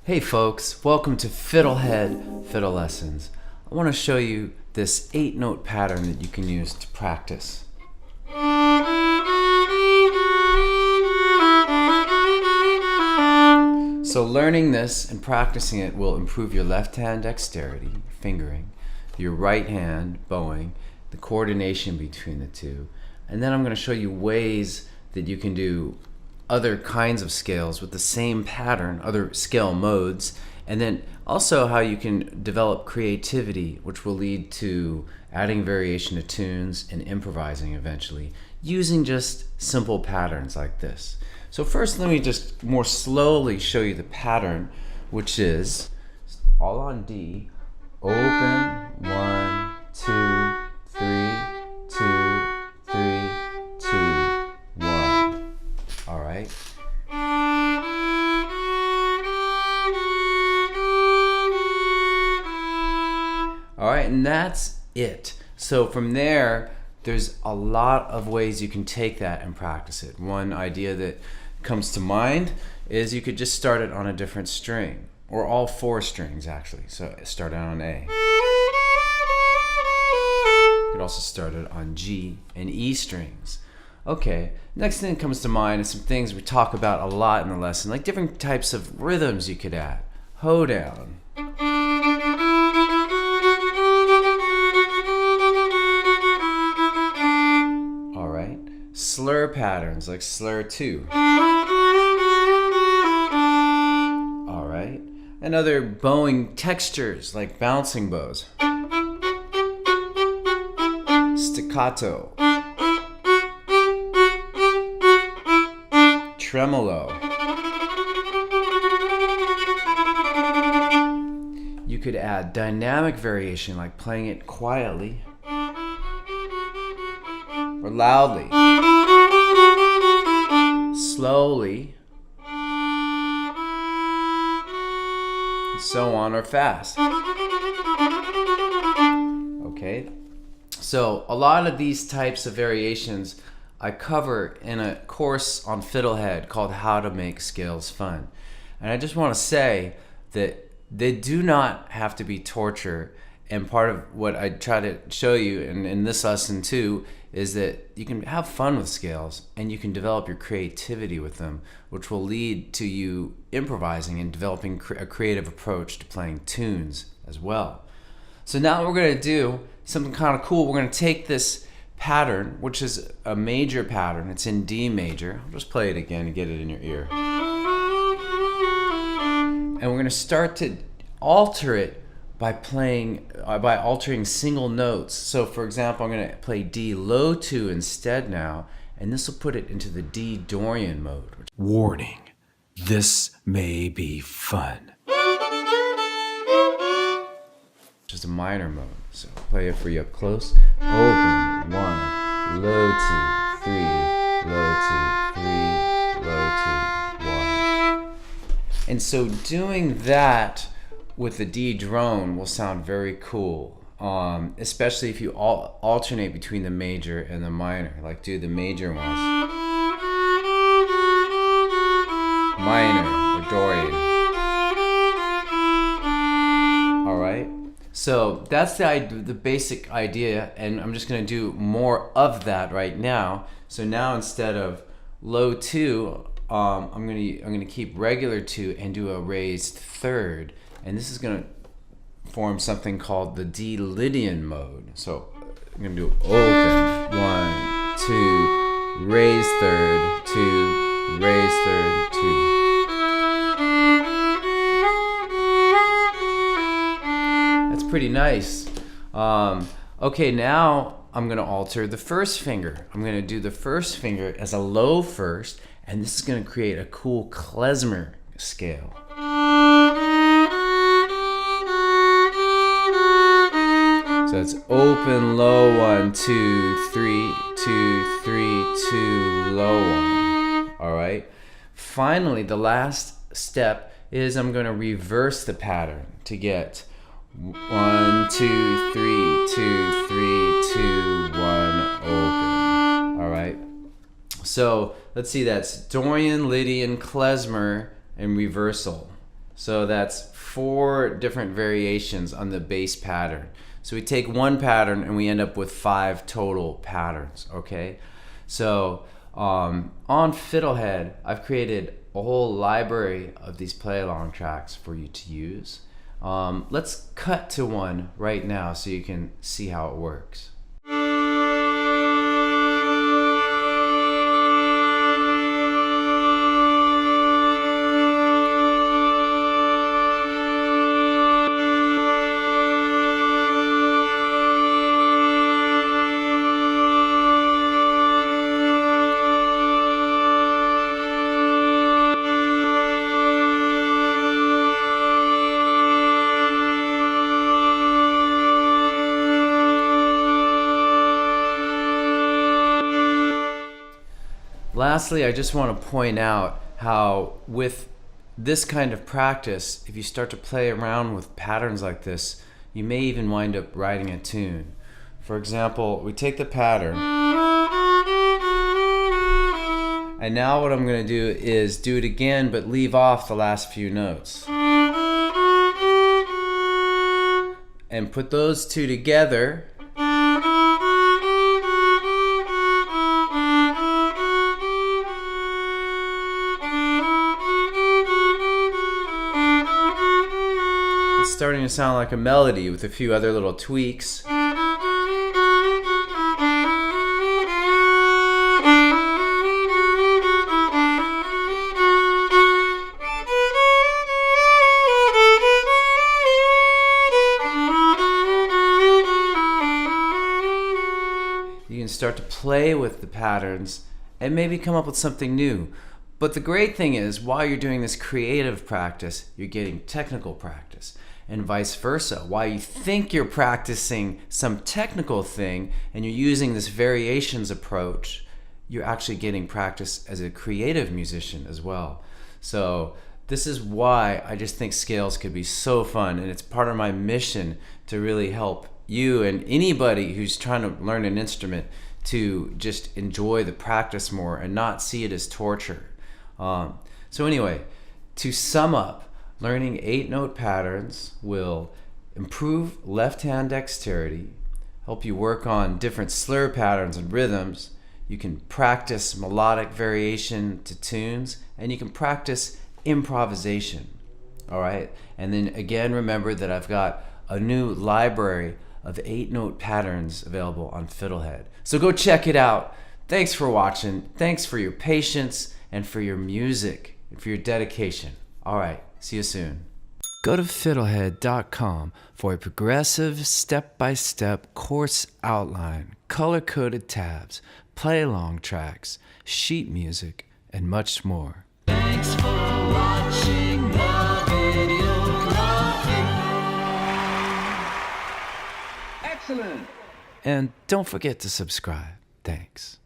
Hey folks, welcome to FiddleHed Fiddle Lessons. I want to show you this 8-note pattern that you can use to practice. So learning this and practicing it will improve your left hand dexterity, fingering, your right hand bowing, the coordination between the two. And then I'm going to show you ways that you can do other kinds of scales with the same pattern, other scale modes, and then also how you can develop creativity, which will lead to adding variation to tunes and improvising eventually, using just simple patterns like this. So first, let me just more slowly show you the pattern, which is all on D, open, 1, 2, 3, 2, 3, 2, 1. All right. All right, and that's it. So from there, there's a lot of ways you can take that and practice it. One idea that comes to mind is you could just start it on a different string, or all 4 strings actually. So start out on A. You could also start it on G and E strings. Okay, next thing that comes to mind is some things we talk about a lot in the lesson, like different types of rhythms you could add. Hoedown. All right, slur patterns like slur 2. All right, and other bowing textures like bouncing bows. Staccato. Tremolo. You could add dynamic variation like playing it quietly or loudly, slowly, and so on, or fast. Okay, so a lot of these types of variations I cover in a course on FiddleHed called How to Make Scales Fun. And I just want to say that they do not have to be torture, and part of what I try to show you in this lesson too is that you can have fun with scales and you can develop your creativity with them, which will lead to you improvising and developing a creative approach to playing tunes as well. So now what we're going to do, something kind of cool, we're going to take this pattern, which is a major pattern. It's in D major. I'll just play it again and get it in your ear. And we're going to start to alter it by altering single notes. So for example, I'm going to play D low 2 instead now, and this will put it into the D Dorian mode. Warning, this may be fun. Which is a minor mode. So I'll play it for you up close. Open, 1, low 2, 3, low 2, 3, low 2, 1. And so doing that with the D drone will sound very cool, especially if you alternate between the major and the minor. Like do the major ones, minor or Dorian. All right. So that's the basic idea, and I'm just going to do more of that right now. So now instead of low 2, I'm going to keep regular 2 and do a raised third, and this is going to form something called the D Lydian mode. So I'm going to do open, 1, 2, raise third, 2, raise third, 2. Pretty nice. Okay, now I'm going to alter the first finger. I'm going to do the first finger as a low first, and this is going to create a cool klezmer scale. So it's open, low 1, 2, 3, 2, 3, 2, low 1. All right. Finally, the last step is I'm going to reverse the pattern to get 1, 2, 3, 2, 3, 2, 1, open. All right. So let's see, that's Dorian, Lydian, klezmer, and reversal. So that's 4 different variations on the base pattern. So we take one pattern and we end up with 5 total patterns, okay? So on FiddleHed, I've created a whole library of these play-along tracks for you to use. Let's cut to one right now so you can see how it works. Lastly, I just want to point out how with this kind of practice, if you start to play around with patterns like this, you may even wind up writing a tune. For example, we take the pattern, and now what I'm going to do is do it again but leave off the last few notes. And put those two together. Starting to sound like a melody with a few other little tweaks. You can start to play with the patterns and maybe come up with something new. But the great thing is, while you're doing this creative practice, you're getting technical practice. And vice versa. While you think you're practicing some technical thing and you're using this variations approach, you're actually getting practice as a creative musician as well. So this is why I just think scales could be so fun, and it's part of my mission to really help you and anybody who's trying to learn an instrument to just enjoy the practice more and not see it as torture. So anyway, to sum up, learning 8-note patterns will improve left-hand dexterity, help you work on different slur patterns and rhythms. You can practice melodic variation to tunes, and you can practice improvisation. All right? And then again, remember that I've got a new library of 8-note patterns available on FiddleHed. So go check it out. Thanks for watching. Thanks for your patience and for your music and for your dedication. All right. See you soon. Go to FiddleHed.com for a progressive, step-by-step course outline, color-coded tabs, play-along tracks, sheet music, and much more. Thanks for watching the video. Excellent! And don't forget to subscribe. Thanks.